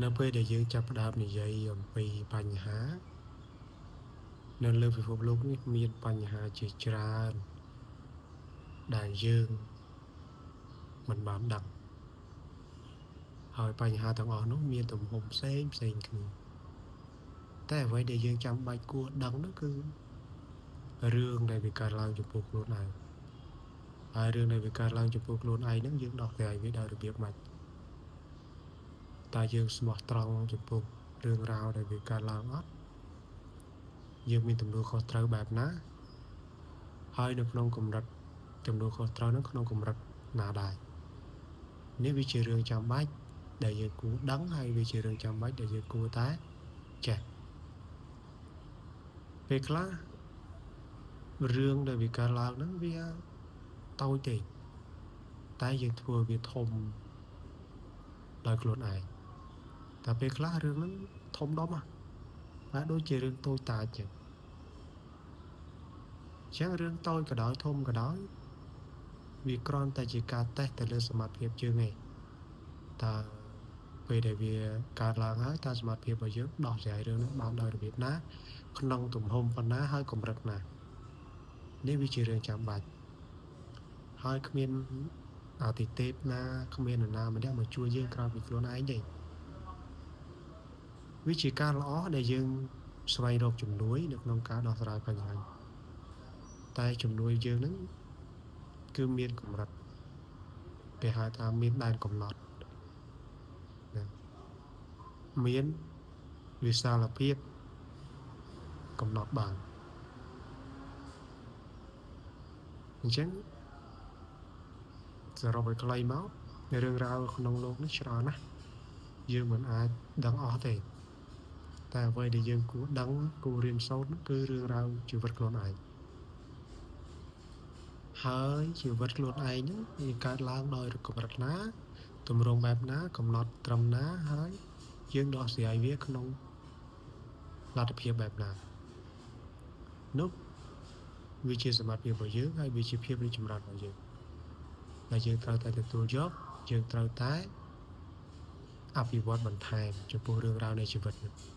នៅពេលដែលយើងចាប់ផ្ដើមនិយាយអំពីបញ្ហានៅលើពិភពលោកនេះមានបញ្ហាជាច្រើនដែលយើងមិនបានដឹងហើយបញ្ហាទាំងអស់នោះមានទំហំផ្សេងគ្នាតែអ្វីដែលយើងចាំបាច់គួរដឹងនោះគឺរឿងដែលវាកើតឡើងចំពោះខ្លួនឯងហើយរឿងដែលវាកើតឡើងចំពោះខ្លួនឯងហ្នឹងយើងដោះស្រាយវាដោយរបៀបម៉េចតើយើងស្មោះត្រង់ចំពោះរឿងរ៉ាវដែលវាកើតឡើងអត់យើងមានទំនួលខុសត្រូវបែបណាហើយនៅក្នុងកម្រិតទំនួលខុសត្រូវនោះក្នុងកម្រិតណាដែរនេះវាជារឿងចាំបាច់ដែលយើងគួរដឹងហើយវាជារឿងចាំបាច់ដែលយើងគួរតែចេះពេលខ្លះរឿងដែលវាកើតឡើងហ្នឹងវាតូចទេតែយើងធ្វើវាធំដោយខ្លួនឯងតែពេលខ្លះរឿងហ្នឹងធំដុំតែដូចជារឿងតូចតាចចឹងរឿងតូចក៏ដោយធំក៏ដោយវាគ្រាន់តែជាការតេស្តទៅលើសមត្ថភាពយើងឯងតើពេលដែលវាកើតឡើងហើយតើសមត្ថភាពរបស់យើងដោះស្រាយរឿងនេះបានដោយរបៀបណាក្នុងទំហំប៉ុណ្ណាហើយកម្រិតណានេះវាជារឿងចាំបាច់ហើយគ្មានអាទិទេពណាគ្មាននរណាម្នាក់មកជួយយើងក្រៅពីខ្លួនឯងទេវាជាការល្អដែលយើងស្វែងរកជំនួយនៅក្នុងការដោះស្រាយបញ្ហាតែជំនួយយើងហ្នឹងគឺមានកម្រិតគេហៅថាមានដែនកំណត់មានវិសាលភាពកំណត់បានអញ្ចឹងសរុបឲ្យខ្លីមករឿងរ៉ាវក្នុងโลกនេះច្រើនណាស់យើងមិនអាចដឹងអស់ទេតែអ្វីដែលយើងគួរដឹងគួររៀនសូត្រគឺរឿងរ៉ាវជីវិតខ្លួនឯងហើយជីវិតខ្លួនឯងហ្នឹងវាកើតឡើងដោយកម្រិតណាទម្រង់បែបណាកំណត់ត្រឹមណាហើយយើងដោះស្រាយវាក្នុងលទ្ធភាពបែបណានោះវាជាសមត្ថភាពរបស់យើងហើយវាជាភាពរីកចម្រើនរបស់យើងដែលយើងត្រូវតែទទួលយកយើងត្រូវតែអភិវឌ្ឍបន្ថែមចំពោះរឿងរ៉ាវនៃជីវិតនេះ